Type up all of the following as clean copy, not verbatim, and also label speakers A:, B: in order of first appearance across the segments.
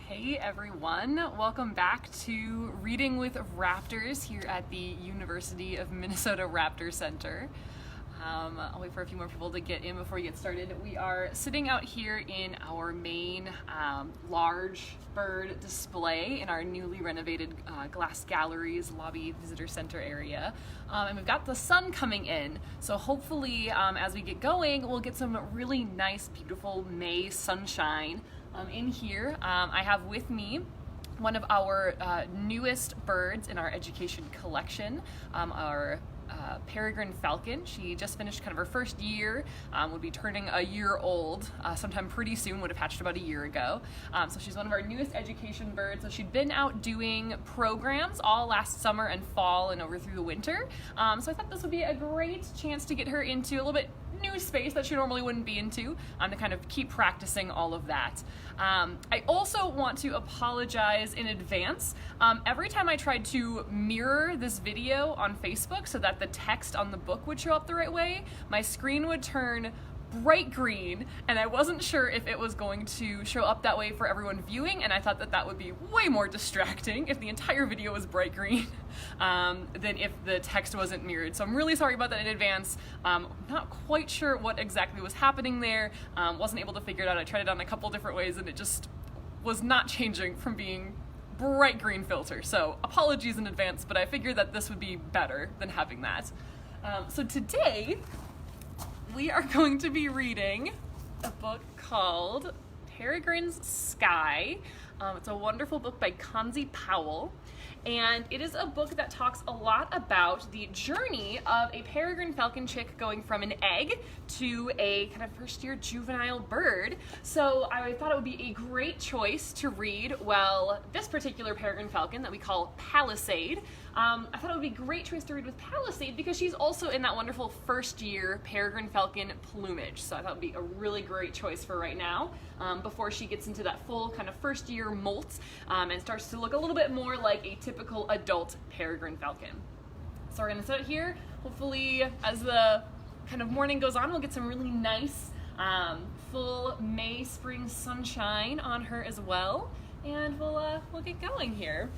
A: Hey everyone, welcome back to Reading with Raptors here at the University of Minnesota Raptor Center. I'll wait for a few more people to get in before we get started. We are sitting out here in our main large bird display in our newly renovated glass galleries lobby visitor center area. And we've got the sun coming in, so hopefully as we get going we'll get some really nice beautiful May sunshine in here. I have with me one of our newest birds in our education collection, our Peregrine Falcon. She just finished kind of her first year, would be turning a year old sometime pretty soon, would have hatched about a year ago. So she's one of our newest education birds. So she'd been out doing programs all last summer and fall and over through the winter. So I thought this would be a great chance to get her into a little bit new space that she normally wouldn't be into, to kind of keep practicing all of that. I also want to apologize in advance. Every time I tried to mirror this video on Facebook so that the text on the book would show up the right way, my screen would turn bright green, and I wasn't sure if it was going to show up that way for everyone viewing, and I thought that that would be way more distracting if the entire video was bright green than if the text wasn't mirrored. So I'm really sorry about that in advance. Not quite sure what exactly was happening there. Wasn't able to figure it out. I tried it on a couple different ways and it just was not changing from being bright green filter. So apologies in advance, but I figured that this would be better than having that. So today, we are going to be reading a book called Peregrine's Sky. It's a wonderful book by Consie Powell, and it is a book that talks a lot about the journey of a peregrine falcon chick going from an egg to a kind of first-year juvenile bird. So I thought it would be a great choice to read, well, this particular peregrine falcon that we call Palisade. I thought it would be a great choice to read with Palisade because she's also in that wonderful first-year peregrine falcon plumage. So I thought it would be a really great choice for right now, before she gets into that full kind of first-year molt and starts to look a little bit more like a typical adult peregrine falcon. So we're going to set it here. Hopefully, as the kind of morning goes on, we'll get some really nice full May spring sunshine on her as well, and we'll get going here.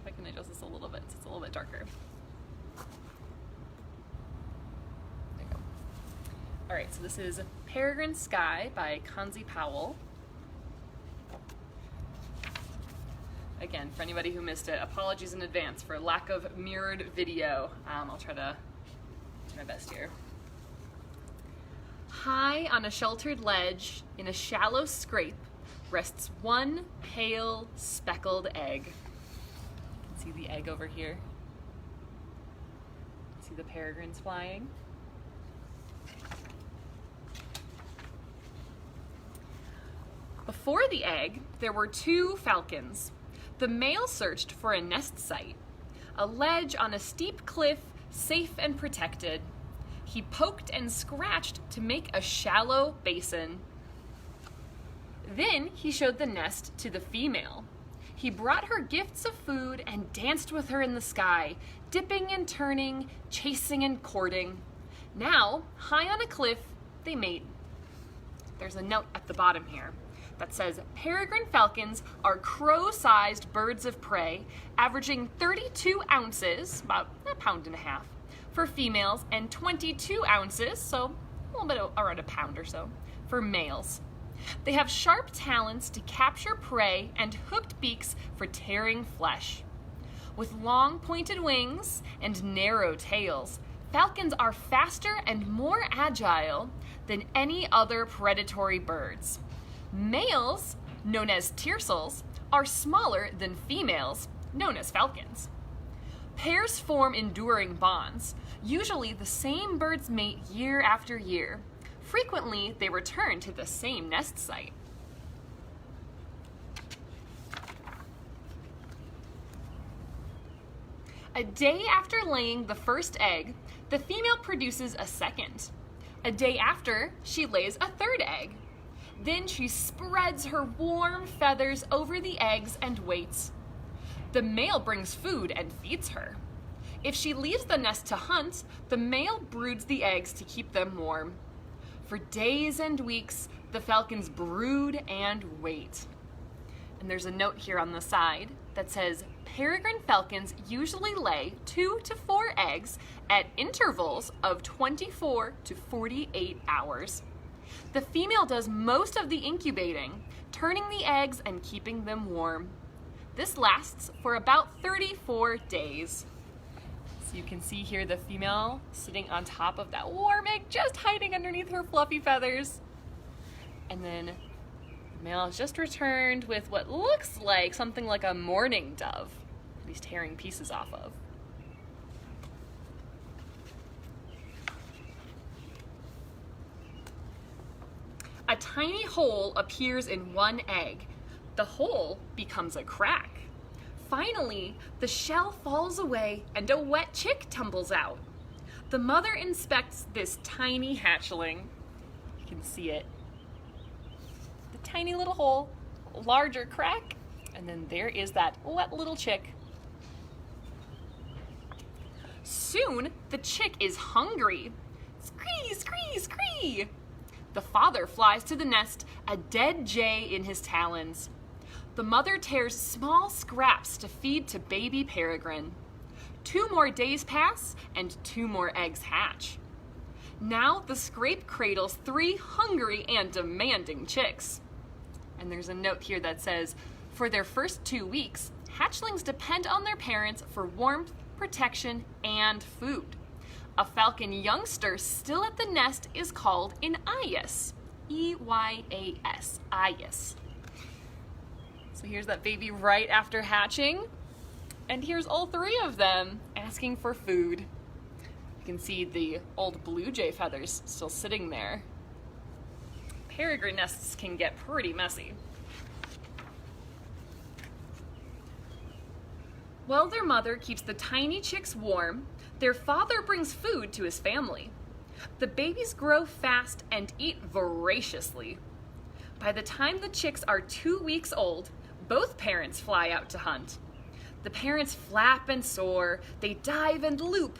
A: If I can adjust this a little bit so it's a little bit darker. There you go. All right, so this is Peregrine Sky by Consie Powell. Again, for anybody who missed it, apologies in advance for lack of mirrored video. I'll try to do my best here. High on a sheltered ledge, in a shallow scrape, rests one pale, speckled egg. See the egg over here? See the peregrines flying? Before the egg, there were two falcons. The male searched for a nest site, a ledge on a steep cliff, safe and protected. He poked and scratched to make a shallow basin. Then he showed the nest to the female. He brought her gifts of food and danced with her in the sky, dipping and turning, chasing and courting. Now, high on a cliff, they mate. There's a note at the bottom here that says, peregrine falcons are crow-sized birds of prey, averaging 32 ounces, about a pound and a half, for females, and 22 ounces, so a little bit around a pound or so, for males. They have sharp talons to capture prey and hooked beaks for tearing flesh. With long pointed wings and narrow tails, falcons are faster and more agile than any other predatory birds. Males, known as tiercels, are smaller than females, known as falcons. Pairs form enduring bonds. Usually the same birds mate year after year. Frequently, they return to the same nest site. A day after laying the first egg, the female produces a second. A day after, she lays a third egg. Then she spreads her warm feathers over the eggs and waits. The male brings food and feeds her. If she leaves the nest to hunt, the male broods the eggs to keep them warm. For days and weeks, the falcons brood and wait. And there's a note here on the side that says, Peregrine falcons usually lay 2 to 4 eggs at intervals of 24 to 48 hours. The female does most of the incubating, turning the eggs and keeping them warm. This lasts for about 34 days. So you can see here the female sitting on top of that warm egg, just hiding underneath her fluffy feathers. And then the male has just returned with what looks like something like a mourning dove that he's tearing pieces off of. A tiny hole appears in one egg. The hole becomes a crack. Finally, the shell falls away and a wet chick tumbles out. The mother inspects this tiny hatchling. You can see it. The tiny little hole, larger crack, and then there is that wet little chick. Soon, the chick is hungry. Scree, scree, scree! The father flies to the nest, a dead jay in his talons. The mother tears small scraps to feed to baby Peregrine. 2 more days pass, and 2 more eggs hatch. Now the scrape cradles 3 hungry and demanding chicks. And there's a note here that says, for their first 2 weeks, hatchlings depend on their parents for warmth, protection, and food. A falcon youngster still at the nest is called an eyas. E-Y-A-S, eyas. So here's that baby right after hatching. And here's all 3 of them asking for food. You can see the old blue jay feathers still sitting there. Peregrine nests can get pretty messy. While their mother keeps the tiny chicks warm, their father brings food to his family. The babies grow fast and eat voraciously. By the time the chicks are 2 weeks old, both parents fly out to hunt. The parents flap and soar, they dive and loop.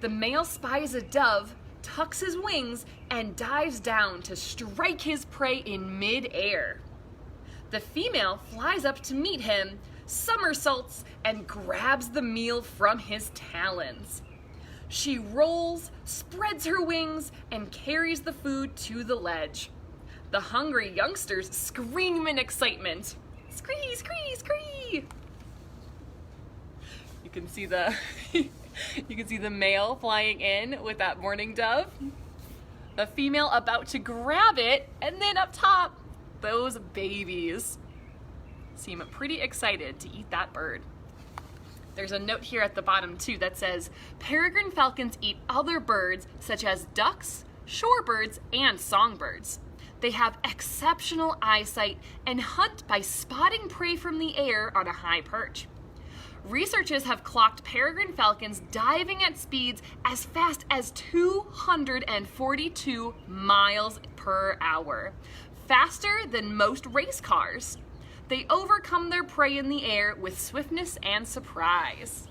A: The male spies a dove, tucks his wings, and dives down to strike his prey in mid-air. The female flies up to meet him, somersaults, and grabs the meal from his talons. She rolls, spreads her wings, and carries the food to the ledge. The hungry youngsters scream in excitement. Scree, scree, scree! You can see the male flying in with that mourning dove. The female about to grab it, and then up top, those babies seem pretty excited to eat that bird. There's a note here at the bottom too that says, Peregrine falcons eat other birds such as ducks, shorebirds, and songbirds. They have exceptional eyesight and hunt by spotting prey from the air on a high perch. Researchers have clocked peregrine falcons diving at speeds as fast as 242 miles per hour, faster than most race cars. They overcome their prey in the air with swiftness and surprise.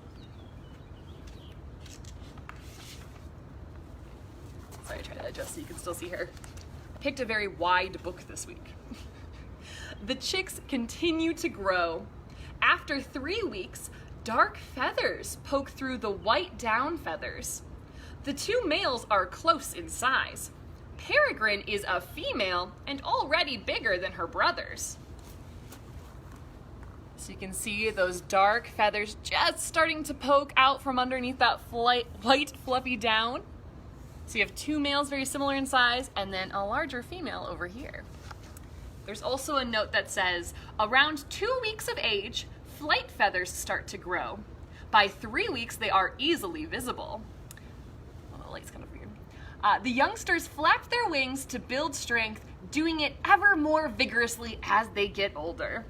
A: Sorry, I tried to adjust so you can still see her. Picked a very wide book this week. The chicks continue to grow. After 3 weeks, dark feathers poke through the white down feathers. The 2 males are close in size. Peregrine is a female and already bigger than her brothers. So you can see those dark feathers just starting to poke out from underneath that white fluffy down. So you have 2 males very similar in size and then a larger female over here. There's also a note that says, around 2 weeks of age, flight feathers start to grow. By 3 weeks, they are easily visible. Oh, the light's kind of weird. The youngsters flap their wings to build strength, doing it ever more vigorously as they get older.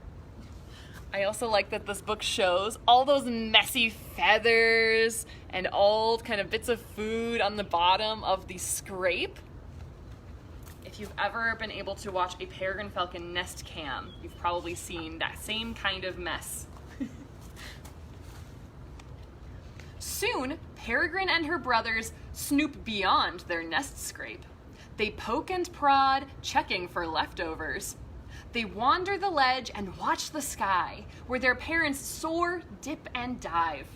A: I also like that this book shows all those messy feathers and old kind of bits of food on the bottom of the scrape. If you've ever been able to watch a peregrine falcon nest cam, you've probably seen that same kind of mess. Soon, Peregrine and her brothers snoop beyond their nest scrape. They poke and prod, checking for leftovers. They wander the ledge and watch the sky, where their parents soar, dip, and dive.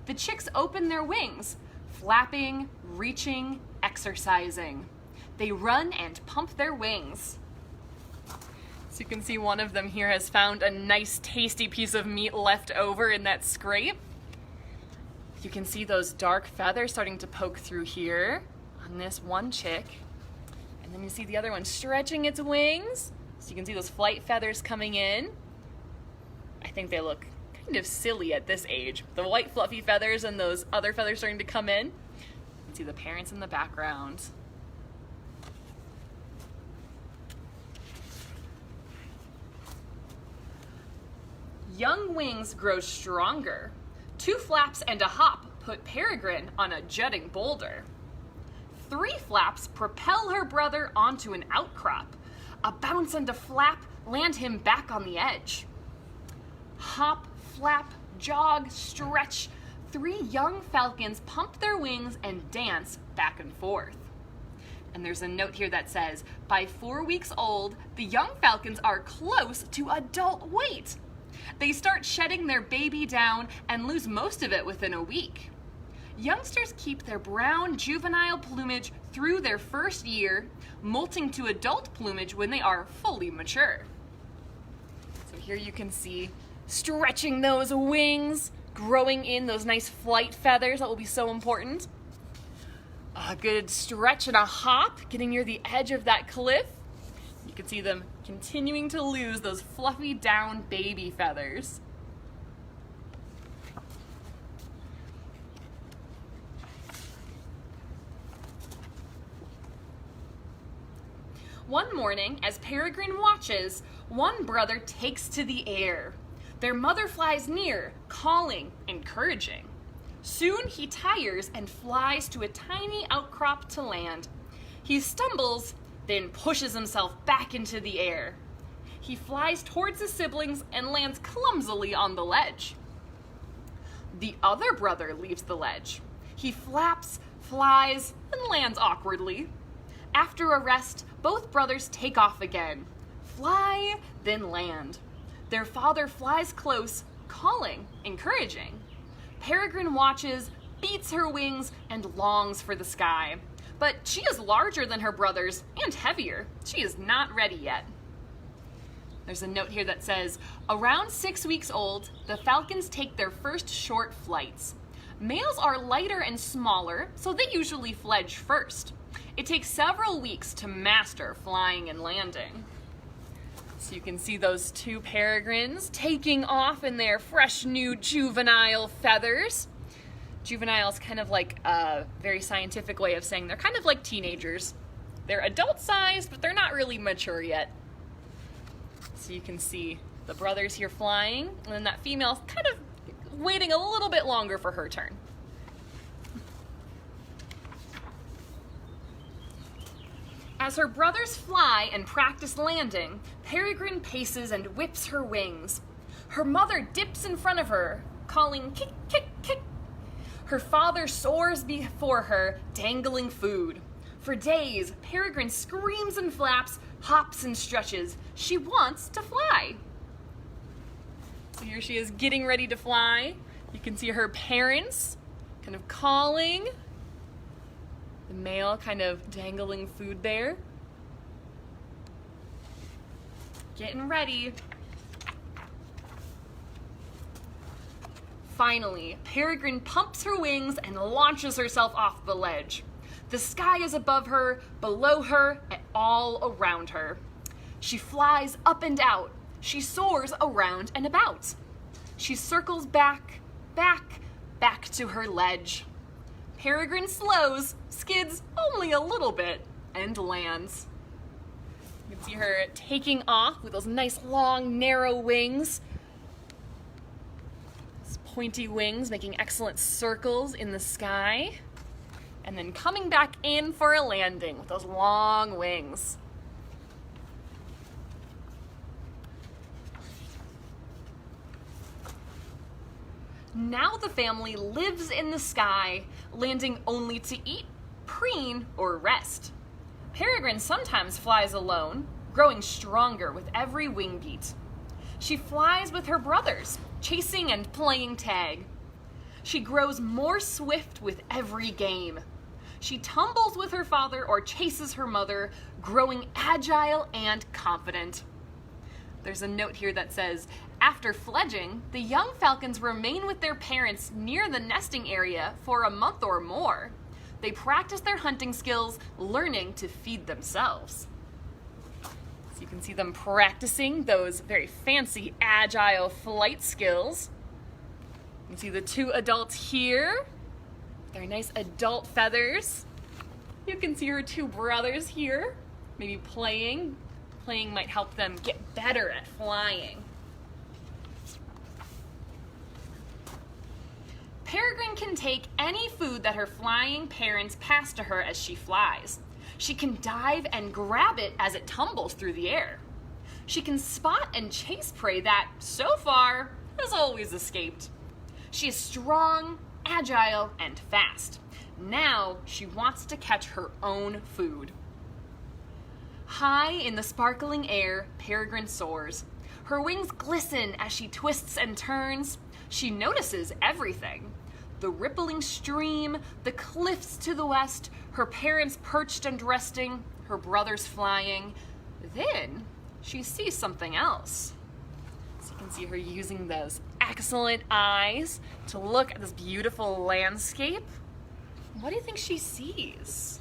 A: The chicks open their wings, flapping, reaching, exercising. They run and pump their wings. So you can see one of them here has found a nice tasty piece of meat left over in that scrape. You can see those dark feathers starting to poke through here on this one chick. And then you see the other one stretching its wings. So you can see those flight feathers coming in. I think they look kind of silly at this age. The white fluffy feathers and those other feathers starting to come in. You can see the parents in the background. Young wings grow stronger. 2 flaps and a hop put Peregrine on a jutting boulder. 3 flaps propel her brother onto an outcrop. A bounce and a flap land him back on the edge. Hop, flap, jog, stretch. 3 young falcons pump their wings and dance back and forth. And there's a note here that says, by 4 weeks old, the young falcons are close to adult weight. They start shedding their baby down and lose most of it within a week. Youngsters keep their brown juvenile plumage through their first year, molting to adult plumage when they are fully mature. So here you can see stretching those wings, growing in those nice flight feathers that will be so important. A good stretch and a hop, getting near the edge of that cliff. You can see them continuing to lose those fluffy down baby feathers. One morning, as Peregrine watches, one brother takes to the air. Their mother flies near, calling, encouraging. Soon he tires and flies to a tiny outcrop to land. He stumbles, then pushes himself back into the air. He flies towards his siblings and lands clumsily on the ledge. The other brother leaves the ledge. He flaps, flies, and lands awkwardly. After a rest, both brothers take off again. Fly, then land. Their father flies close, calling, encouraging. Peregrine watches, beats her wings, and longs for the sky. But she is larger than her brothers and heavier. She is not ready yet. There's a note here that says, around 6 weeks old, the falcons take their first short flights. Males are lighter and smaller, so they usually fledge first. It takes several weeks to master flying and landing. So you can see those 2 peregrines taking off in their fresh new juvenile feathers. Juvenile is kind of like a very scientific way of saying they're kind of like teenagers. They're adult-sized, but they're not really mature yet. So you can see the brothers here flying, and then that female kind of waiting a little bit longer for her turn. As her brothers fly and practice landing, Peregrine paces and whips her wings. Her mother dips in front of her, calling kick, kick, kick. Her father soars before her, dangling food. For days, Peregrine screams and flaps, hops and stretches. She wants to fly. So here she is getting ready to fly. You can see her parents kind of calling. The male kind of dangling food there. Getting ready. Finally, Peregrine pumps her wings and launches herself off the ledge. The sky is above her, below her, and all around her. She flies up and out. She soars around and about. She circles back, back, back to her ledge. Peregrine slows, skids only a little bit, and lands. You can see her taking off with those nice long, narrow wings. Those pointy wings making excellent circles in the sky. And then coming back in for a landing with those long wings. Now the family lives in the sky, landing only to eat, preen, or rest. Peregrine sometimes flies alone, growing stronger with every wing beat. She flies with her brothers, chasing and playing tag. She grows more swift with every game. She tumbles with her father or chases her mother, growing agile and confident. There's a note here that says, after fledging, the young falcons remain with their parents near the nesting area for a month or more. They practice their hunting skills, learning to feed themselves. So you can see them practicing those very fancy, agile flight skills. You can see the two adults here, their nice adult feathers. You can see her two brothers here, maybe playing. Playing might help them get better at flying. Peregrine can take any food that her flying parents pass to her as she flies. She can dive and grab it as it tumbles through the air. She can spot and chase prey that, so far, has always escaped. She is strong, agile, and fast. Now she wants to catch her own food. High in the sparkling air, Peregrine soars. Her wings glisten as she twists and turns. She notices everything. The rippling stream, the cliffs to the west, her parents perched and resting, her brothers flying. Then she sees something else. So you can see her using those excellent eyes to look at this beautiful landscape. What do you think she sees?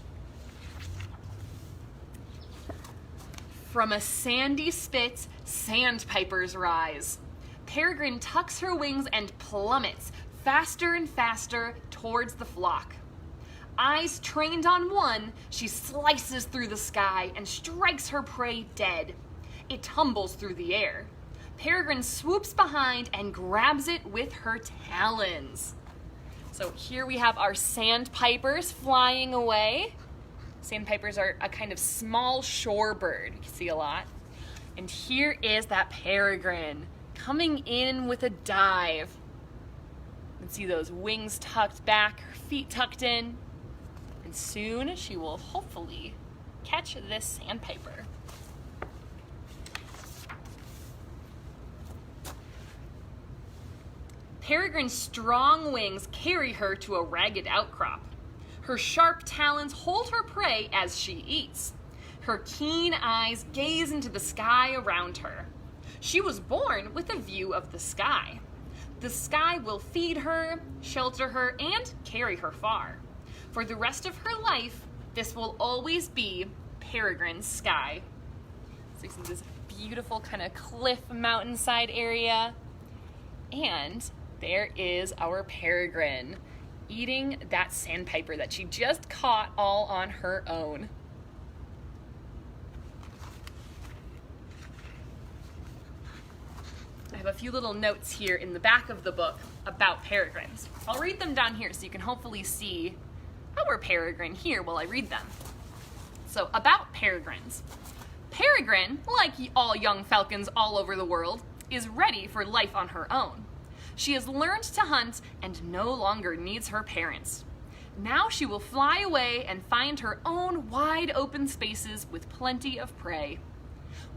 A: From a sandy spit, sandpipers rise. Peregrine tucks her wings and plummets faster and faster towards the flock. Eyes trained on one, she slices through the sky and strikes her prey dead. It tumbles through the air. Peregrine swoops behind and grabs it with her talons. So here we have our sandpipers flying away. Sandpipers are a kind of small shorebird. You can see a lot. And here is that peregrine coming in with a dive. You can see those wings tucked back, her feet tucked in. And soon she will hopefully catch this sandpiper. Peregrine's strong wings carry her to a ragged outcrop. Her sharp talons hold her prey as she eats. Her keen eyes gaze into the sky around her. She was born with a view of the sky. The sky will feed her, shelter her, and carry her far. For the rest of her life, this will always be Peregrine's sky. So you see this beautiful kind of cliff mountainside area. And there is our peregrine eating that sandpiper that she just caught all on her own. I have a few little notes here in the back of the book about peregrines. I'll read them down here so you can hopefully see our peregrine here while I read them. So, about peregrines. Peregrine, like all young falcons all over the world, is ready for life on her own. She has learned to hunt and no longer needs her parents. Now she will fly away and find her own wide open spaces with plenty of prey.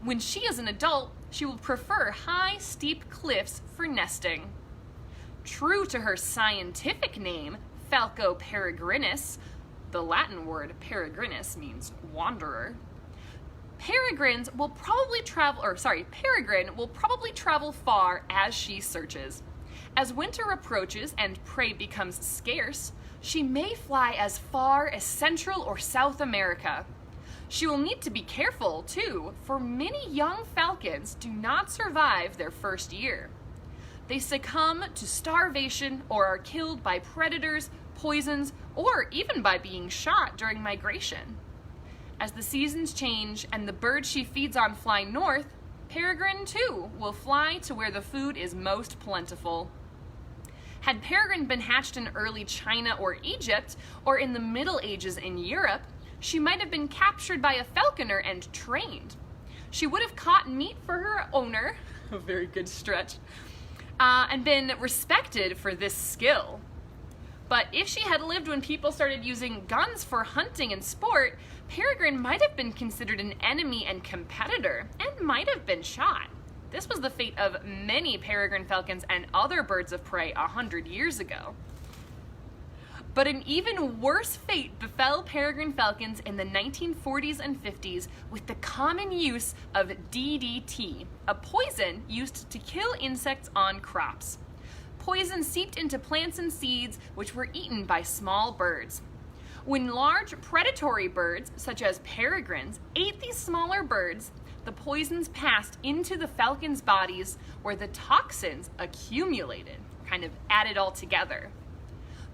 A: When she is an adult, she will prefer high, steep cliffs for nesting. True to her scientific name, Falco peregrinus, the Latin word peregrinus means wanderer. Peregrine will probably travel far as she searches. As winter approaches and prey becomes scarce, she may fly as far as Central or South America. She will need to be careful, too, for many young falcons do not survive their first year. They succumb to starvation or are killed by predators, poisons, or even by being shot during migration. As the seasons change and the birds she feeds on fly north, Peregrine, too, will fly to where the food is most plentiful. Had Peregrine been hatched in early China or Egypt, or in the Middle Ages in Europe, she might have been captured by a falconer and trained. She would have caught meat for her owner, a very good stretch, and been respected for this skill. But if she had lived when people started using guns for hunting and sport, Peregrine might have been considered an enemy and competitor, and might have been shot. This was the fate of many peregrine falcons and other birds of prey 100 years ago. But an even worse fate befell peregrine falcons in the 1940s and 50s with the common use of DDT, a poison used to kill insects on crops. Poison seeped into plants and seeds, which were eaten by small birds. When large predatory birds, such as peregrines, ate these smaller birds, the poisons passed into the falcons' bodies where the toxins accumulated, kind of added all together.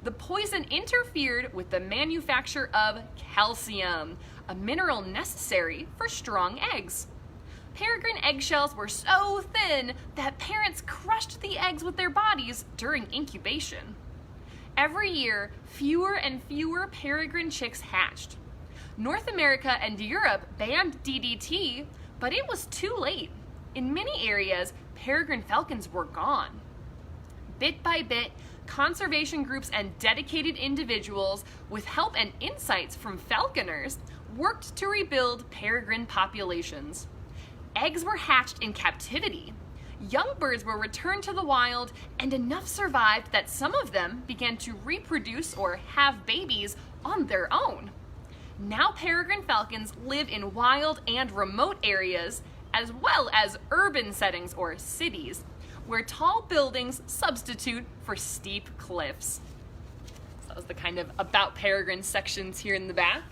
A: The poison interfered with the manufacture of calcium, a mineral necessary for strong eggs. Peregrine eggshells were so thin that parents crushed the eggs with their bodies during incubation. Every year, fewer and fewer peregrine chicks hatched. North America and Europe banned DDT, but it was too late. In many areas, peregrine falcons were gone. Bit by bit, conservation groups and dedicated individuals, with help and insights from falconers, worked to rebuild peregrine populations. Eggs were hatched in captivity. Young birds were returned to the wild, and enough survived that some of them began to reproduce or have babies on their own. Now peregrine falcons live in wild and remote areas, as well as urban settings or cities, where tall buildings substitute for steep cliffs. So that was the kind of about peregrine sections here in the back.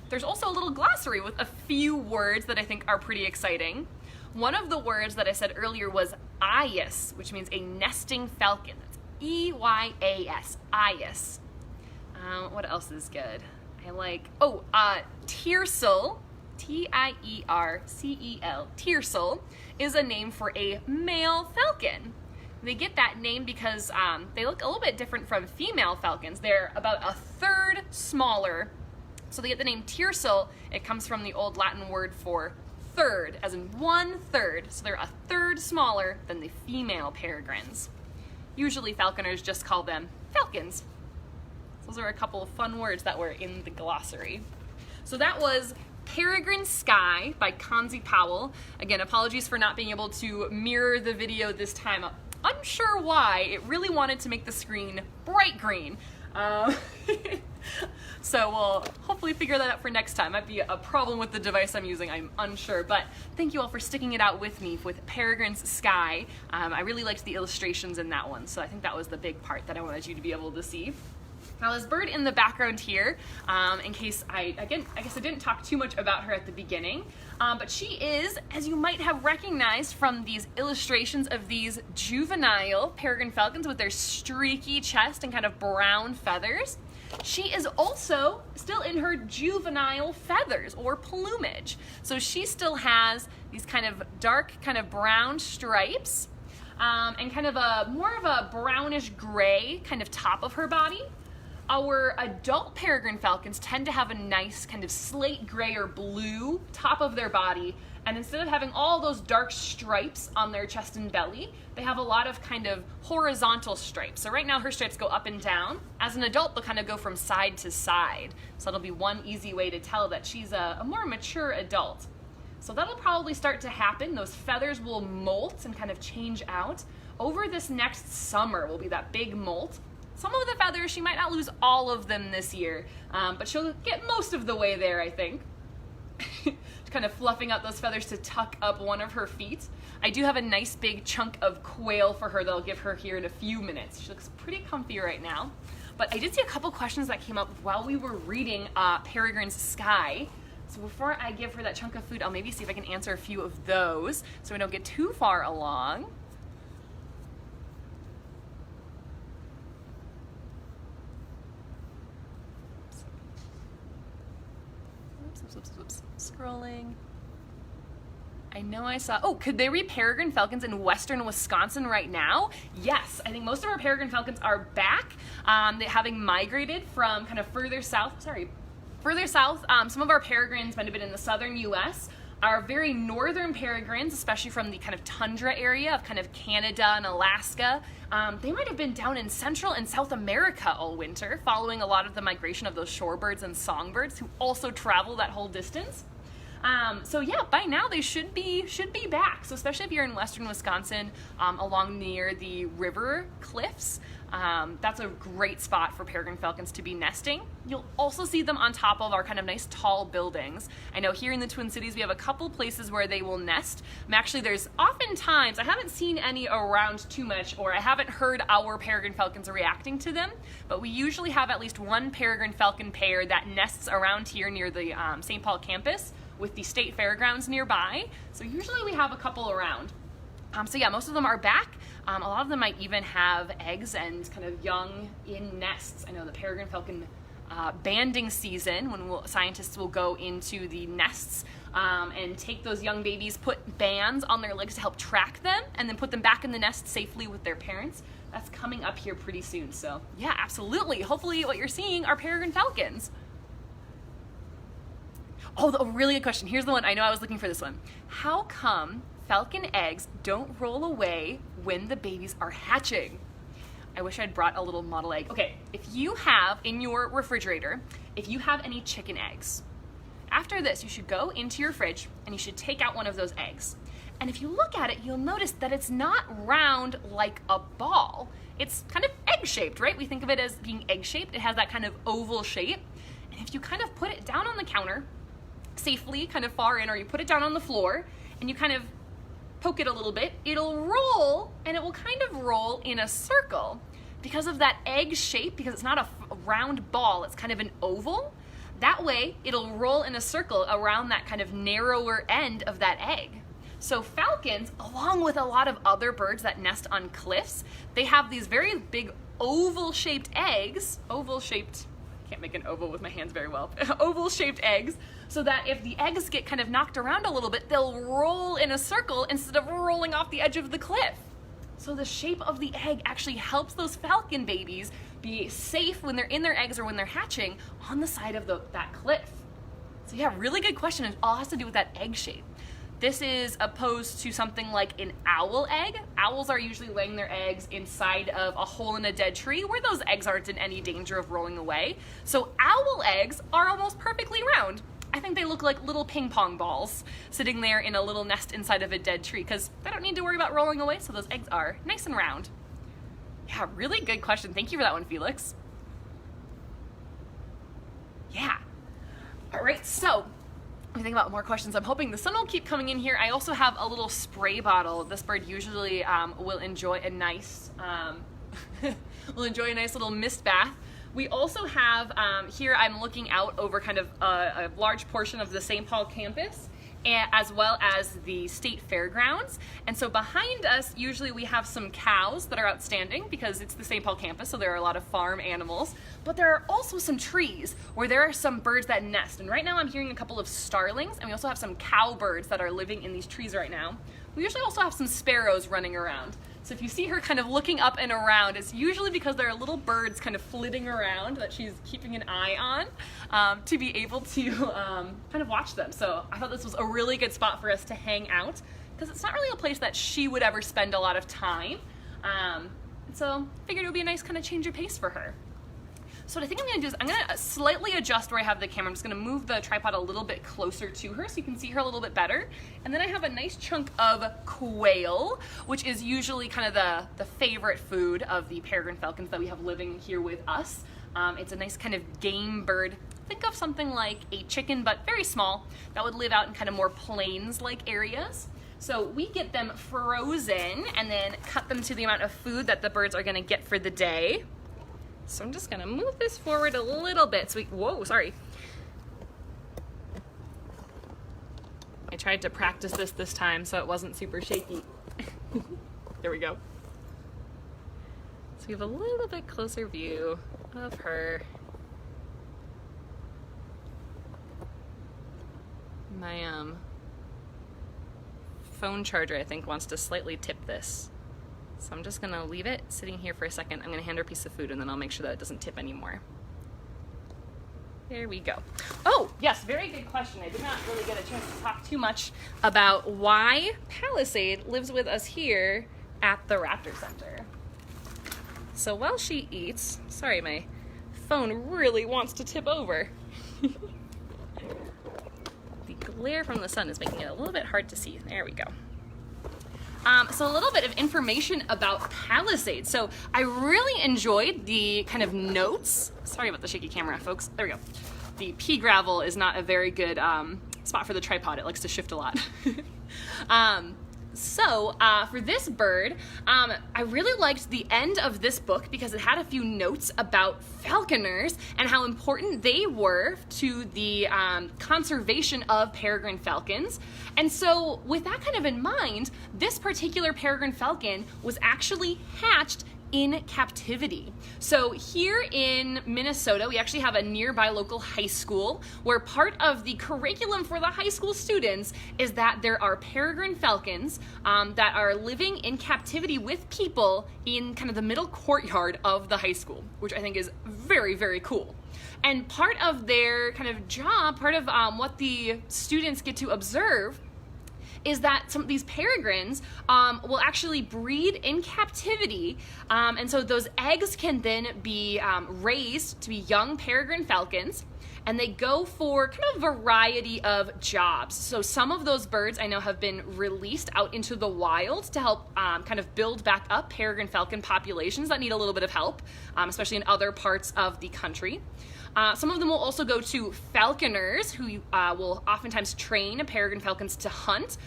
A: There's also a little glossary with a few words that I think are pretty exciting. One of the words that I said earlier was eyas, which means a nesting falcon. That's E-Y-A-S, eyas. What else is good? I like, tiercel, T-I-E-R-C-E-L, tiercel is a name for a male falcon. They get that name because they look a little bit different from female falcons. They're about a third smaller, so they get the name tiercel. It comes from the old Latin word for third, as in 1/3, so they're a third smaller than the female peregrines. Usually falconers just call them falcons. Those are a couple of fun words that were in the glossary. So that was Peregrine Sky by Consie Powell. Again, apologies for not being able to mirror the video this time. Unsure why. It really wanted to make the screen bright green. So we'll hopefully figure that out for next time. Might be a problem with the device I'm using, I'm unsure. But thank you all for sticking it out with me with Peregrine's Sky. I really liked the illustrations in that one, so I think that was the big part that I wanted you to be able to see. Now this bird in the background here, in case I guess I didn't talk too much about her at the beginning, but she is, as you might have recognized from these illustrations of these juvenile peregrine falcons with their streaky chest and kind of brown feathers, she is also still in her juvenile feathers or plumage. So she still has these kind of dark, kind of brown stripes, and kind of more of a brownish gray kind of top of her body. Our adult peregrine falcons tend to have a nice kind of slate gray or blue top of their body, and instead of having all those dark stripes on their chest and belly, they have a lot of kind of horizontal stripes. So right now her stripes go up and down. As an adult, they'll kind of go from side to side. So that'll be one easy way to tell that she's a more mature adult. So that'll probably start to happen. Those feathers will molt and kind of change out. Over this next summer will be that big molt. Some of the feathers, she might not lose all of them this year, but she'll get most of the way there, I think. Kind of fluffing out those feathers to tuck up one of her feet. I do have a nice big chunk of quail for her that I'll give her here in a few minutes. She looks pretty comfy right now. But I did see a couple questions that came up while we were reading Peregrine's Sky. So before I give her that chunk of food, I'll maybe see if I can answer a few of those so we don't get too far along. Oops. Scrolling. I know I saw, could they read peregrine falcons in western Wisconsin right now? Yes, I think most of our peregrine falcons are back, having migrated from kind of further south. Some of our peregrines might have been in the southern US, Our very northern peregrines, especially from the kind of tundra area of kind of Canada and Alaska, they might have been down in Central and South America all winter, following a lot of the migration of those shorebirds and songbirds who also travel that whole distance. So yeah, by now they should be back. So especially if you're in western Wisconsin, along near the river cliffs, that's a great spot for peregrine falcons to be nesting. You'll also see them on top of our kind of nice tall buildings. I know here in the Twin Cities we have a couple places where they will nest. Actually, there's oftentimes, I haven't seen any around too much, or I haven't heard our peregrine falcons reacting to them, but we usually have at least one peregrine falcon pair that nests around here near the St. Paul campus with the state fairgrounds nearby. So usually we have a couple around. So yeah, most of them are back. A lot of them might even have eggs and kind of young in nests. I know the peregrine falcon banding season, when scientists will go into the nests and take those young babies, put bands on their legs to help track them, and then put them back in the nest safely with their parents. That's coming up here pretty soon. So yeah, absolutely. Hopefully what you're seeing are peregrine falcons. Oh, a really good question. Here's the one. I know I was looking for this one. How come falcon eggs don't roll away when the babies are hatching? I wish I'd brought a little model egg. Okay, if you have in your refrigerator, if you have any chicken eggs, after this, you should go into your fridge and you should take out one of those eggs. And if you look at it, you'll notice that it's not round like a ball. It's kind of egg-shaped, right? We think of it as being egg-shaped. It has that kind of oval shape. And if you kind of put it down on the counter, safely, kind of far in, or you put it down on the floor, and you kind of poke it a little bit, it'll roll, and it will kind of roll in a circle. Because of that egg shape, because it's not a round ball, it's kind of an oval, that way it'll roll in a circle around that kind of narrower end of that egg. So falcons, along with a lot of other birds that nest on cliffs, they have these very big oval-shaped eggs, oval-shaped, can't make an oval with my hands very well, oval-shaped eggs, so that if the eggs get kind of knocked around a little bit, they'll roll in a circle instead of rolling off the edge of the cliff. So the shape of the egg actually helps those falcon babies be safe when they're in their eggs or when they're hatching on the side of that cliff. So yeah, really good question. It all has to do with that egg shape. This is opposed to something like an owl egg. Owls are usually laying their eggs inside of a hole in a dead tree where those eggs aren't in any danger of rolling away. So owl eggs are almost perfectly round. I think they look like little ping pong balls sitting there in a little nest inside of a dead tree because they don't need to worry about rolling away, so those eggs are nice and round. Yeah, really good question. Thank you for that one, Felix. Yeah. All right, so we think about more questions. I'm hoping the sun will keep coming in here. I also have a little spray bottle. This bird usually will enjoy a nice little mist bath. We also have here, I'm looking out over kind of a large portion of the St. Paul campus, as well as the state fairgrounds. And so behind us, usually we have some cows that are outstanding because it's the St. Paul campus, so there are a lot of farm animals. But there are also some trees where there are some birds that nest. And right now I'm hearing a couple of starlings, and we also have some cowbirds that are living in these trees right now. We usually also have some sparrows running around. So if you see her kind of looking up and around, it's usually because there are little birds kind of flitting around that she's keeping an eye on to be able to kind of watch them. So I thought this was a really good spot for us to hang out because it's not really a place that she would ever spend a lot of time. So I figured it would be a nice kind of change of pace for her. So what I think I'm gonna do is I'm gonna slightly adjust where I have the camera. I'm just gonna move the tripod a little bit closer to her so you can see her a little bit better. And then I have a nice chunk of quail, which is usually kind of the favorite food of the peregrine falcons that we have living here with us. It's a nice kind of game bird. Think of something like a chicken, but very small, that would live out in kind of more plains-like areas. So we get them frozen and then cut them to the amount of food that the birds are gonna get for the day. So I'm just gonna move this forward a little bit so whoa, sorry. I tried to practice this time so it wasn't super shaky. There we go. So we have a little bit closer view of her. My phone charger, I think, wants to slightly tip this. So I'm just gonna leave it sitting here for a second. I'm gonna hand her a piece of food and then I'll make sure that it doesn't tip anymore. There we go. Oh, yes, very good question. I did not really get a chance to talk too much about why Palisade lives with us here at the Raptor Center. So while she eats, sorry, my phone really wants to tip over. The glare from the sun is making it a little bit hard to see. There we go. So a little bit of information about Palisade. So I really enjoyed the kind of notes. Sorry about the shaky camera, folks. There we go. The pea gravel is not a very good spot for the tripod. It likes to shift a lot. For this bird, I really liked the end of this book because it had a few notes about falconers and how important they were to the conservation of peregrine falcons. And so with that kind of in mind, this particular peregrine falcon was actually hatched in captivity. So here in Minnesota, we actually have a nearby local high school where part of the curriculum for the high school students is that there are peregrine falcons that are living in captivity with people in kind of the middle courtyard of the high school, which I think is very, very cool. And part of their kind of job, part of what the students get to observe is that some of these peregrines will actually breed in captivity, and so those eggs can then be raised to be young peregrine falcons, and they go for kind of a variety of jobs. So some of those birds I know have been released out into the wild to help kind of build back up peregrine falcon populations that need a little bit of help, especially in other parts of the country. Some of them will also go to falconers who will oftentimes train peregrine falcons to hunt.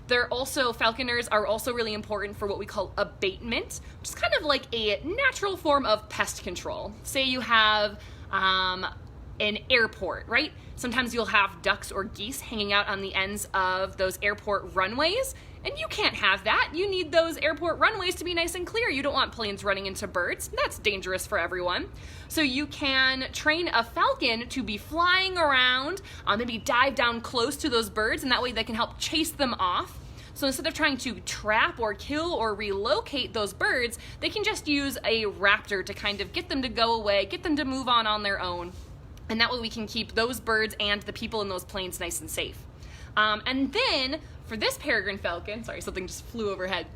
A: Falconers are also really important for what we call abatement, which is kind of like a natural form of pest control. Say you have an airport, right? Sometimes you'll have ducks or geese hanging out on the ends of those airport runways, and you can't have that. You need those airport runways to be nice and clear. You don't want planes running into birds. That's dangerous for everyone. So you can train a falcon to be flying around, maybe dive down close to those birds, and that way they can help chase them off. So instead of trying to trap or kill or relocate those birds, they can just use a raptor to kind of get them to go away, get them to move on their own. And that way we can keep those birds and the people in those planes nice and safe. And then for this peregrine falcon, sorry, something just flew overhead.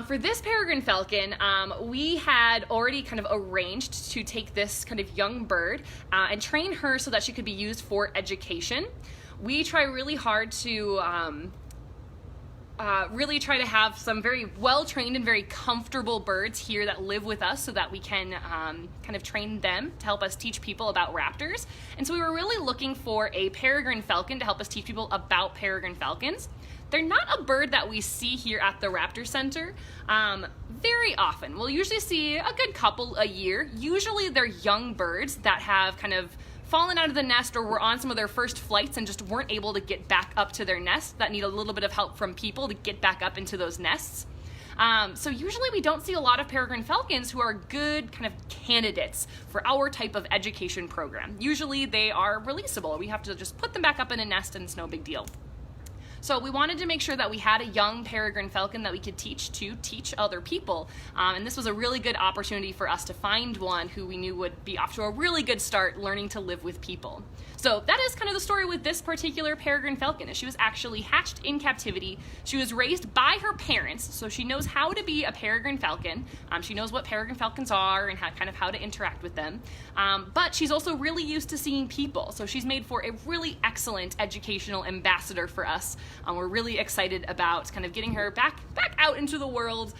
A: For this peregrine falcon, we had already kind of arranged to take this kind of young bird and train her so that she could be used for education. We try really hard to really try to have some very well-trained and very comfortable birds here that live with us so that we can kind of train them to help us teach people about raptors. And so we were really looking for a peregrine falcon to help us teach people about peregrine falcons. They're not a bird that we see here at the Raptor Center very often. We'll usually see a good couple a year. Usually they're young birds that have kind of fallen out of the nest or were on some of their first flights and just weren't able to get back up to their nest, that need a little bit of help from people to get back up into those nests. So usually we don't see a lot of peregrine falcons who are good kind of candidates for our type of education program. Usually they are releasable. We have to just put them back up in a nest and it's no big deal. So we wanted to make sure that we had a young peregrine falcon that we could teach to teach other people. And this was a really good opportunity for us to find one who we knew would be off to a really good start learning to live with people. So that is kind of the story with this particular peregrine falcon. She was actually hatched in captivity. She was raised by her parents, so she knows how to be a peregrine falcon. She knows what peregrine falcons are and kind of how to interact with them. But she's also really used to seeing people, so she's made for a really excellent educational ambassador for us. We're really excited about kind of getting her back out into the world,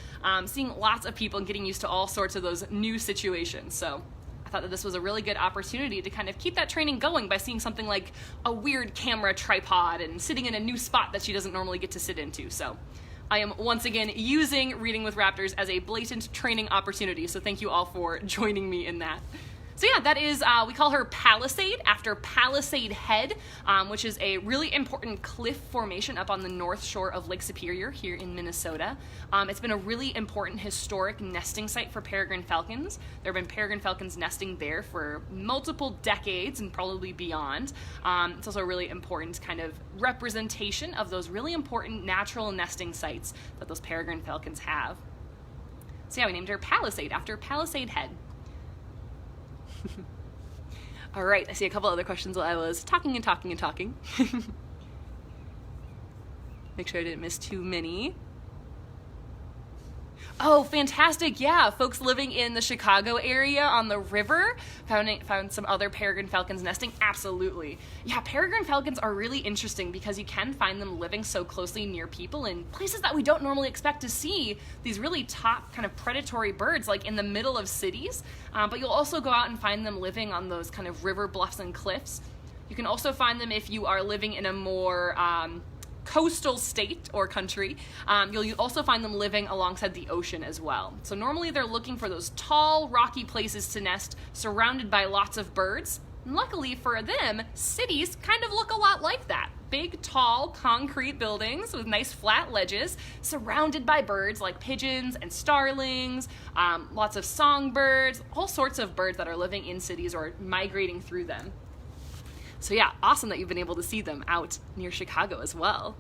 A: seeing lots of people and getting used to all sorts of those new situations. So I thought that this was a really good opportunity to kind of keep that training going by seeing something like a weird camera tripod and sitting in a new spot that she doesn't normally get to sit into. So I am once again using Reading with Raptors as a blatant training opportunity. So thank you all for joining me in that. So yeah, that is, we call her Palisade after Palisade Head, which is a really important cliff formation up on the north shore of Lake Superior here in Minnesota. It's been a really important historic nesting site for peregrine falcons. There have been peregrine falcons nesting there for multiple decades and probably beyond. It's also a really important kind of representation of those really important natural nesting sites that those peregrine falcons have. So yeah, we named her Palisade after Palisade Head. All right, I see a couple other questions while I was talking and talking and talking. Make sure I didn't miss too many. Oh, fantastic. Yeah, folks living in the Chicago area on the river found some other peregrine falcons nesting. Absolutely. Yeah, peregrine falcons are really interesting because you can find them living so closely near people in places that we don't normally expect to see these really top kind of predatory birds, like in the middle of cities. But you'll also go out and find them living on those kind of river bluffs and cliffs. You can also find them if you are living in a more coastal state or country. You'll also find them living alongside the ocean as well. So normally they're looking for those tall, rocky places to nest, surrounded by lots of birds. And luckily for them, cities kind of look a lot like that. Big, tall, concrete buildings with nice flat ledges, surrounded by birds like pigeons and starlings, lots of songbirds, all sorts of birds that are living in cities or migrating through them. So yeah, awesome that you've been able to see them out near Chicago as well.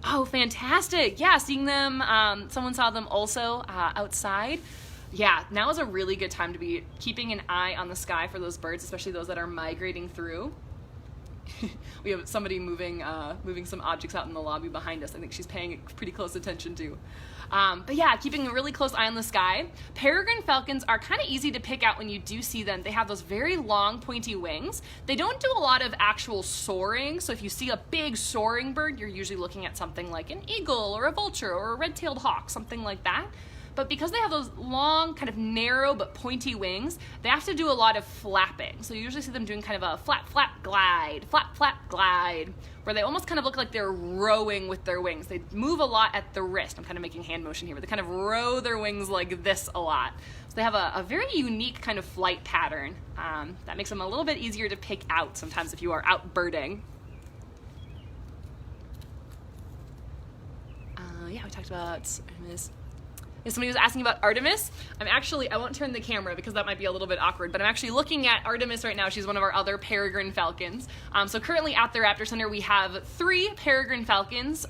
A: Oh, fantastic. Yeah, seeing them, someone saw them also outside. Yeah, now is a really good time to be keeping an eye on the sky for those birds, especially those that are migrating through. We have somebody moving some objects out in the lobby behind us. I think she's paying pretty close attention to. But yeah, keeping a really close eye on the sky. Peregrine falcons are kind of easy to pick out when you do see them. They have those very long, pointy wings. They don't do a lot of actual soaring, so if you see a big soaring bird, you're usually looking at something like an eagle or a vulture or a red-tailed hawk, something like that. But because they have those long, kind of narrow but pointy wings, they have to do a lot of flapping. So you usually see them doing kind of a flap, flap, glide, where they almost kind of look like they're rowing with their wings. They move a lot at the wrist. I'm kind of making hand motion here, but they kind of row their wings like this a lot. So they have a very unique kind of flight pattern that makes them a little bit easier to pick out sometimes if you are out birding. Yeah, we talked about Artemis. Somebody was asking about Artemis. I won't turn the camera because that might be a little bit awkward, but I'm actually looking at Artemis right now. She's one of our other peregrine falcons. So currently at the Raptor Center, we have 3 peregrine falcons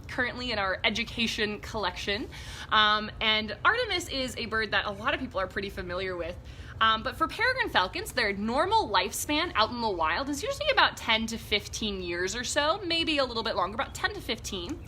A: currently in our education collection. And Artemis is a bird that a lot of people are pretty familiar with. But for peregrine falcons, their normal lifespan out in the wild is usually about 10 to 15 years or so, maybe a little bit longer, about 10 to 15.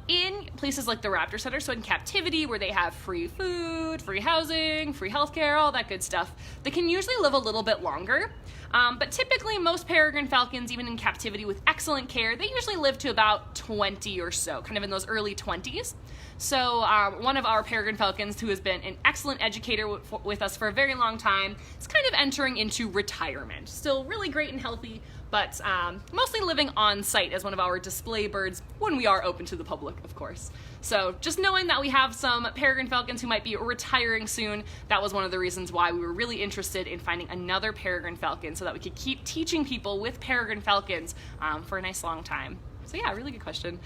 A: In places like the Raptor Center, so in captivity where they have free food, free housing, free healthcare, all that good stuff, they can usually live a little bit longer. But typically most peregrine falcons, even in captivity with excellent care, they usually live to about 20 or so, kind of in those early 20s. So one of our peregrine falcons, who has been an excellent educator with us for a very long time, is kind of entering into retirement. Still really great and healthy, but mostly living on site as one of our display birds when we are open to the public, of course. So just knowing that we have some peregrine falcons who might be retiring soon, that was one of the reasons why we were really interested in finding another peregrine falcon so that we could keep teaching people with peregrine falcons for a nice long time. So yeah, really good question.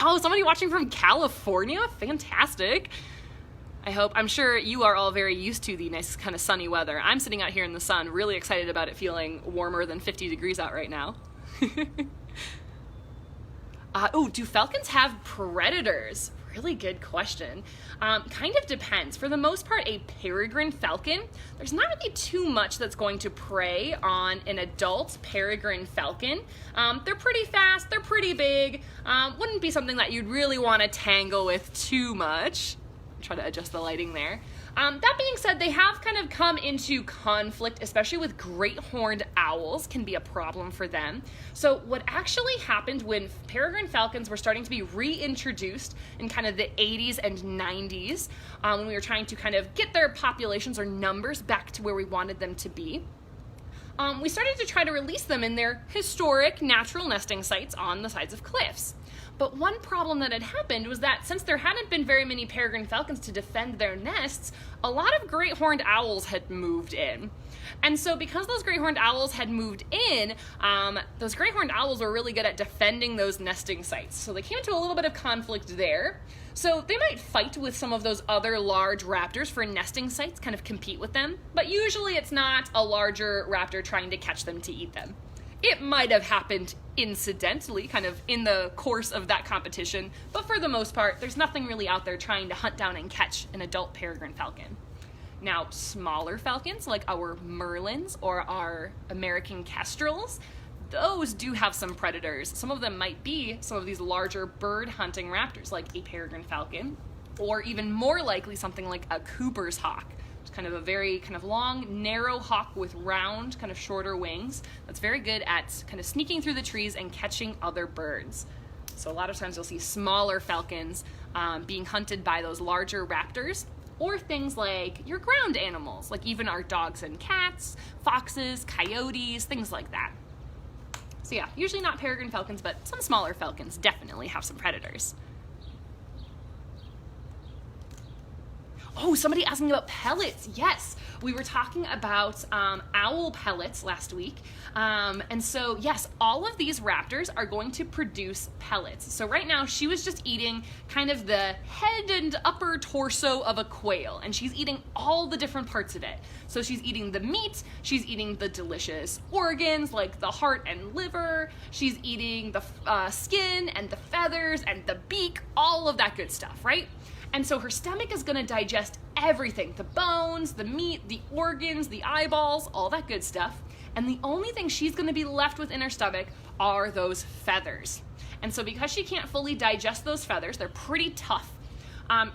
A: Oh, somebody watching from California? Fantastic. I'm sure you are all very used to the nice kind of sunny weather. I'm sitting out here in the sun, really excited about it feeling warmer than 50 degrees out right now. Do falcons have predators? Really good question. Kind of depends. For the most part, a peregrine falcon, there's not really too much that's going to prey on an adult peregrine falcon. They're pretty fast, they're pretty big, wouldn't be something that you'd really want to tangle with too much. Try to adjust the lighting there. That being said, they have kind of come into conflict, especially with great horned owls can be a problem for them. So what actually happened when peregrine falcons were starting to be reintroduced in kind of the 80s and 90s, when we were trying to kind of get their populations or numbers back to where we wanted them to be, we started to try to release them in their historic natural nesting sites on the sides of cliffs. But one problem that had happened was that since there hadn't been very many peregrine falcons to defend their nests, a lot of great horned owls had moved in. And so because those great horned owls had moved in, those great horned owls were really good at defending those nesting sites. So they came into a little bit of conflict there. So they might fight with some of those other large raptors for nesting sites, kind of compete with them, but usually it's not a larger raptor trying to catch them to eat them. It might have happened incidentally, kind of in the course of that competition, but for the most part, there's nothing really out there trying to hunt down and catch an adult peregrine falcon. Now, smaller falcons, like our merlins or our American kestrels, those do have some predators. Some of them might be some of these larger bird hunting raptors, like a peregrine falcon, or even more likely something like a Cooper's hawk. It's kind of a very kind of long, narrow hawk with round, kind of shorter wings that's very good at kind of sneaking through the trees and catching other birds. So a lot of times you'll see smaller falcons being hunted by those larger raptors, or things like your ground animals, like even our dogs and cats, foxes, coyotes, things like that. So yeah, usually not peregrine falcons, but some smaller falcons definitely have some predators. Oh, somebody asked me about pellets. Yes, we were talking about owl pellets last week. And so, yes, all of these raptors are going to produce pellets. So right now, she was just eating kind of the head and upper torso of a quail, and she's eating all the different parts of it. So she's eating the meat, she's eating the delicious organs like the heart and liver, she's eating the skin and the feathers and the beak, all of that good stuff, right? And so her stomach is going to digest everything, the bones, the meat, the organs, the eyeballs, all that good stuff. And the only thing she's going to be left with in her stomach are those feathers. And so because she can't fully digest those feathers, they're pretty tough,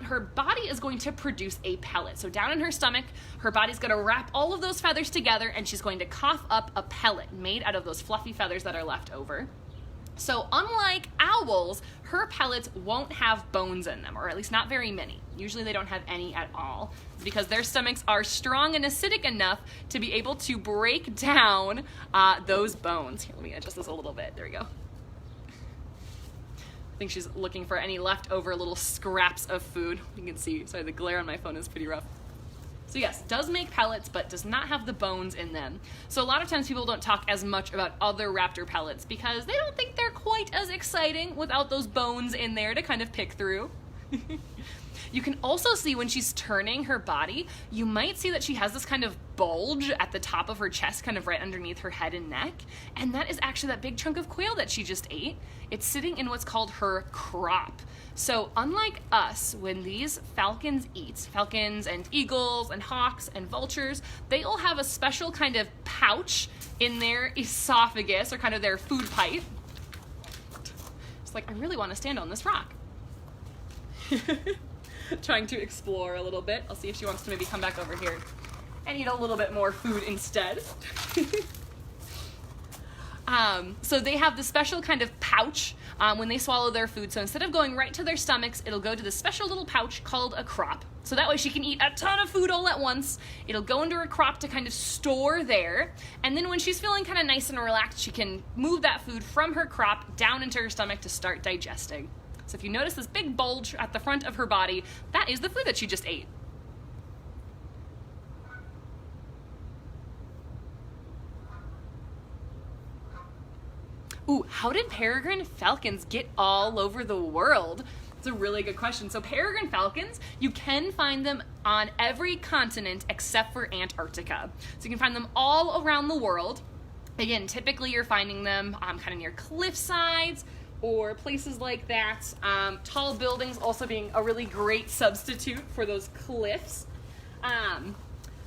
A: her body is going to produce a pellet. So down in her stomach, her body's going to wrap all of those feathers together, and she's going to cough up a pellet made out of those fluffy feathers that are left over. So unlike owls, her pellets won't have bones in them, or at least not very many. Usually they don't have any at all, because their stomachs are strong and acidic enough to be able to break down those bones. Here, let me adjust this a little bit. There we go. I think she's looking for any leftover little scraps of food. You can see, sorry, the glare on my phone is pretty rough. So yes, does make pellets, but does not have the bones in them. So a lot of times people don't talk as much about other raptor pellets because they don't think they're quite as exciting without those bones in there to kind of pick through. You can also see when she's turning her body, you might see that she has this kind of bulge at the top of her chest, kind of right underneath her head and neck. And that is actually that big chunk of quail that she just ate. It's sitting in what's called her crop. So unlike us, when these falcons eat, falcons and eagles and hawks and vultures, they all have a special kind of pouch in their esophagus, or kind of their food pipe. It's like, I really want to stand on this rock. Trying to explore a little bit. I'll see if she wants to maybe come back over here and eat a little bit more food instead. So they have this special kind of pouch when they swallow their food. So instead of going right to their stomachs, it'll go to this special little pouch called a crop. So that way she can eat a ton of food all at once. It'll go into her crop to kind of store there. And then when she's feeling kind of nice and relaxed, she can move that food from her crop down into her stomach to start digesting. So if you notice this big bulge at the front of her body, that is the food that she just ate. Ooh, how did peregrine falcons get all over the world? It's a really good question. So peregrine falcons, you can find them on every continent except for Antarctica. So you can find them all around the world. Again, typically you're finding them kind of near cliff sides, or places like that. Tall buildings also being a really great substitute for those cliffs.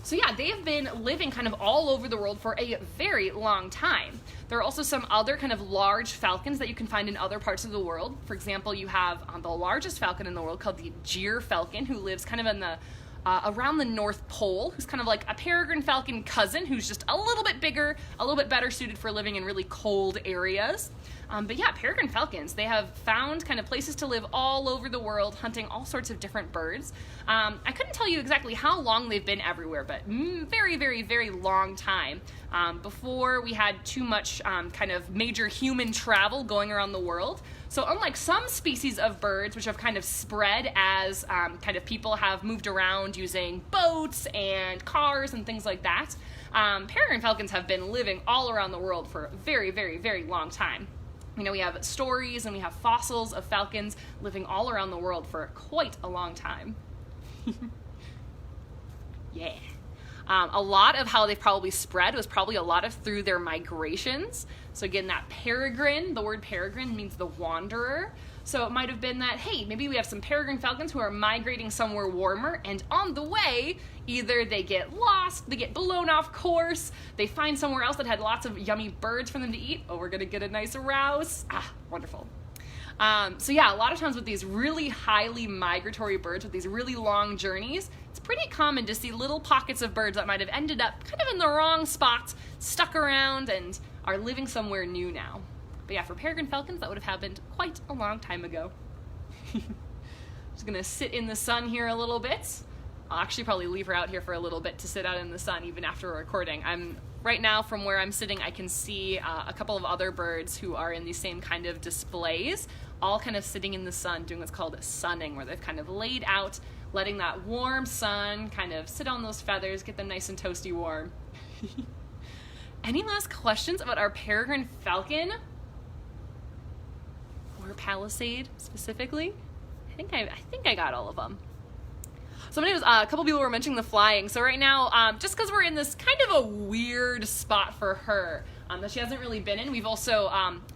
A: So yeah, they have been living kind of all over the world for a very long time. There are also some other kind of large falcons that you can find in other parts of the world. For example, you have the largest falcon in the world called the gyr falcon, who lives kind of in the around the North Pole, who's kind of like a peregrine falcon cousin, who's just a little bit bigger, a little bit better suited for living in really cold areas. But yeah, peregrine falcons, they have found kind of places to live all over the world, hunting all sorts of different birds. I couldn't tell you exactly how long they've been everywhere, but very, very, very long time. Before we had too much kind of major human travel going around the world. So unlike some species of birds, which have kind of spread as kind of people have moved around using boats and cars and things like that, peregrine falcons have been living all around the world for a very, very, very long time. You know, we have stories and we have fossils of falcons living all around the world for quite a long time. Yeah. A lot of how they've probably spread was probably a lot of through their migrations. So again, that peregrine, the word peregrine means the wanderer. So it might have been that, hey, maybe we have some peregrine falcons who are migrating somewhere warmer, and on the way, either they get lost, they get blown off course, they find somewhere else that had lots of yummy birds for them to eat. Oh, we're gonna get a nice rouse. Ah, wonderful. So yeah, a lot of times with these really highly migratory birds, with these really long journeys, it's pretty common to see little pockets of birds that might have ended up kind of in the wrong spots, stuck around, and are living somewhere new now. But yeah, for peregrine falcons, that would have happened quite a long time ago. Just gonna sit in the sun here a little bit. I'll actually probably leave her out here for a little bit to sit out in the sun even after recording. Right now, from where I'm sitting, I can see a couple of other birds who are in these same kind of displays, all kind of sitting in the sun doing what's called sunning, where they've kind of laid out, letting that warm sun kind of sit on those feathers, get them nice and toasty warm. Any last questions about our peregrine falcon? Or Palisade specifically? I think I got all of them. Somebody was, a couple people were mentioning the flying. So right now, just because we're in this kind of a weird spot for her that she hasn't really been in, we've also,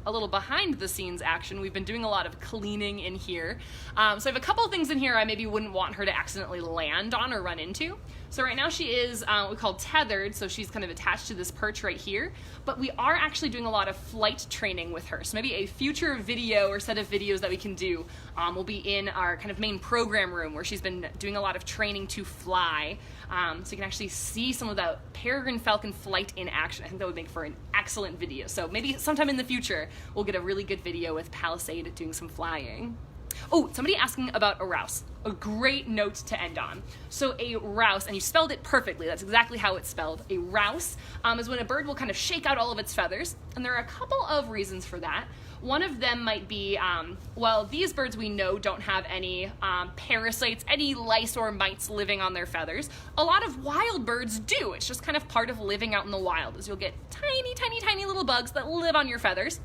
A: a little behind the scenes action, we've been doing a lot of cleaning in here. So I have a couple of things in here I maybe wouldn't want her to accidentally land on or run into. So right now she is what we call tethered, so she's kind of attached to this perch right here, but we are actually doing a lot of flight training with her. So maybe a future video or set of videos that we can do will be in our kind of main program room where she's been doing a lot of training to fly. So you can actually see some of that peregrine falcon flight in action. I think that would make for an excellent video. So maybe sometime in the future, we'll get a really good video with Palisade doing some flying. Oh, somebody asking about a rouse. A great note to end on. So a rouse, and you spelled it perfectly, that's exactly how it's spelled. A rouse is when a bird will kind of shake out all of its feathers, and there are a couple of reasons for that. One of them might be, well, these birds we know don't have any parasites, any lice or mites living on their feathers. A lot of wild birds do. It's just kind of part of living out in the wild, is you'll get tiny, tiny, tiny little bugs that live on your feathers.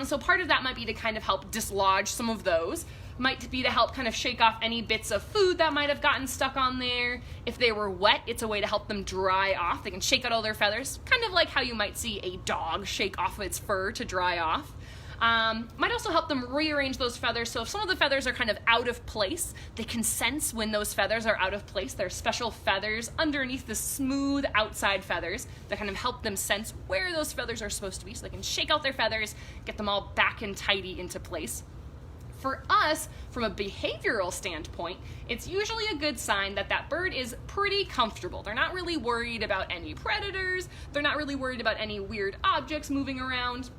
A: So part of that might be to kind of help dislodge some of those. Might be to help kind of shake off any bits of food that might have gotten stuck on there. If they were wet, it's a way to help them dry off. They can shake out all their feathers, kind of like how you might see a dog shake off its fur to dry off. Might also help them rearrange those feathers, so if some of the feathers are kind of out of place, they can sense when those feathers are out of place. There are special feathers underneath the smooth outside feathers that kind of help them sense where those feathers are supposed to be, so they can shake out their feathers, get them all back and tidy into place. For us, from a behavioral standpoint, it's usually a good sign that that bird is pretty comfortable. They're not really worried about any predators, they're not really worried about any weird objects moving around.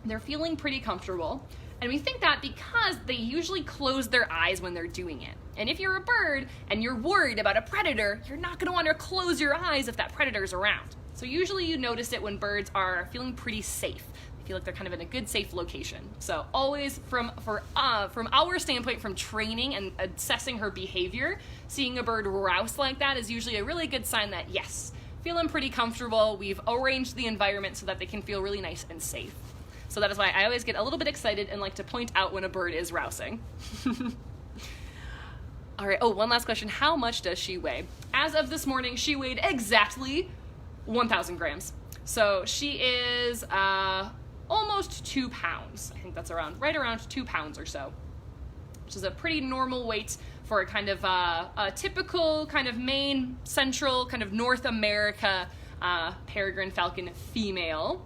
A: They're feeling pretty comfortable, and we think that because they usually close their eyes when they're doing it. And if you're a bird and you're worried about a predator, you're not going to want to close your eyes if that predator's around. So usually you notice it when birds are feeling pretty safe. They feel like they're kind of in a good, safe location. So always from our standpoint, from training and assessing her behavior, seeing a bird rouse like that is usually a really good sign that, yes, feeling pretty comfortable. We've arranged the environment so that they can feel really nice and safe. So that is why I always get a little bit excited and like to point out when a bird is rousing. All right, oh, one last question. How much does she weigh? As of this morning, she weighed exactly 1,000 grams. So she is almost 2 pounds. I think that's right around 2 pounds or so, which is a pretty normal weight for a kind of a typical kind of main, central, kind of North America peregrine falcon female.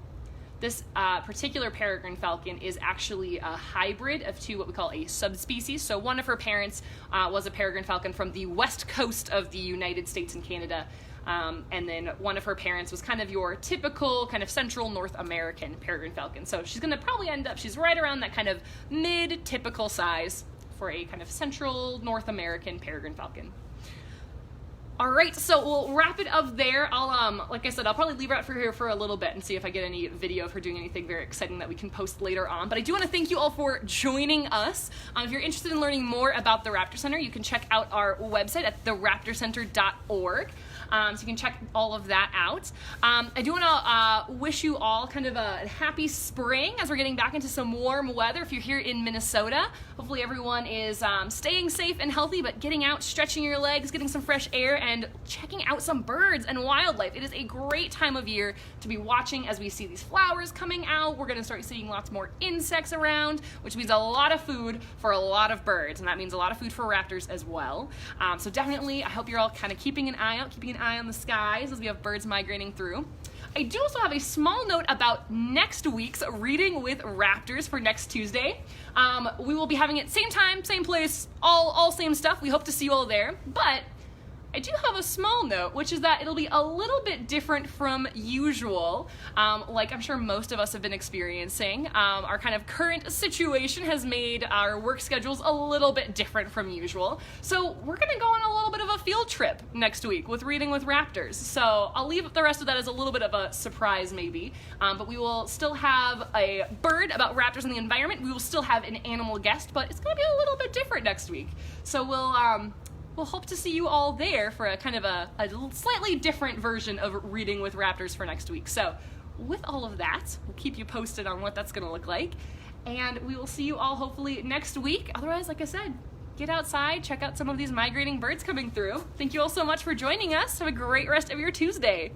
A: This particular peregrine falcon is actually a hybrid of two what we call a subspecies. So one of her parents was a peregrine falcon from the west coast of the United States and Canada. And then one of her parents was kind of your typical kind of central North American peregrine falcon. So she's gonna probably end up, she's right around that kind of mid-typical size for a kind of central North American peregrine falcon. All right, so we'll wrap it up there. Like I said, I'll probably leave her out for here for a little bit and see if I get any video of her doing anything very exciting that we can post later on. But I do want to thank you all for joining us. If you're interested in learning more about the Raptor Center, you can check out our website at theraptorcenter.org. so you can check all of that out. I do want to wish you all kind of a happy spring as we're getting back into some warm weather. If you're here in Minnesota, hopefully everyone is staying safe and healthy, but getting out, stretching your legs, getting some fresh air, and checking out some birds and wildlife. It is a great time of year to be watching as we see these flowers coming out. We're going to start seeing lots more insects around, which means a lot of food for a lot of birds, and that means a lot of food for raptors as well. So definitely, I hope you're all kind of keeping an eye out, keeping an eye on the skies as we have birds migrating through. I do also have a small note about next week's Reading with Raptors for next Tuesday. We will be having it same time, same place, all same stuff. We hope to see you all there, but I do have a small note, which is that it'll be a little bit different from usual. Like I'm sure most of us have been experiencing, our kind of current situation has made our work schedules a little bit different from usual. So we're gonna go on a little bit of a field trip next week with Reading with Raptors. So I'll leave the rest of that as a little bit of a surprise maybe, but we will still have a bird about raptors and the environment. We will still have an animal guest, but it's gonna be a little bit different next week. So we'll hope to see you all there for a kind of a slightly different version of Reading with Raptors for next week. So with all of that, we'll keep you posted on what that's going to look like. And we will see you all hopefully next week. Otherwise, like I said, get outside, check out some of these migrating birds coming through. Thank you all so much for joining us. Have a great rest of your Tuesday.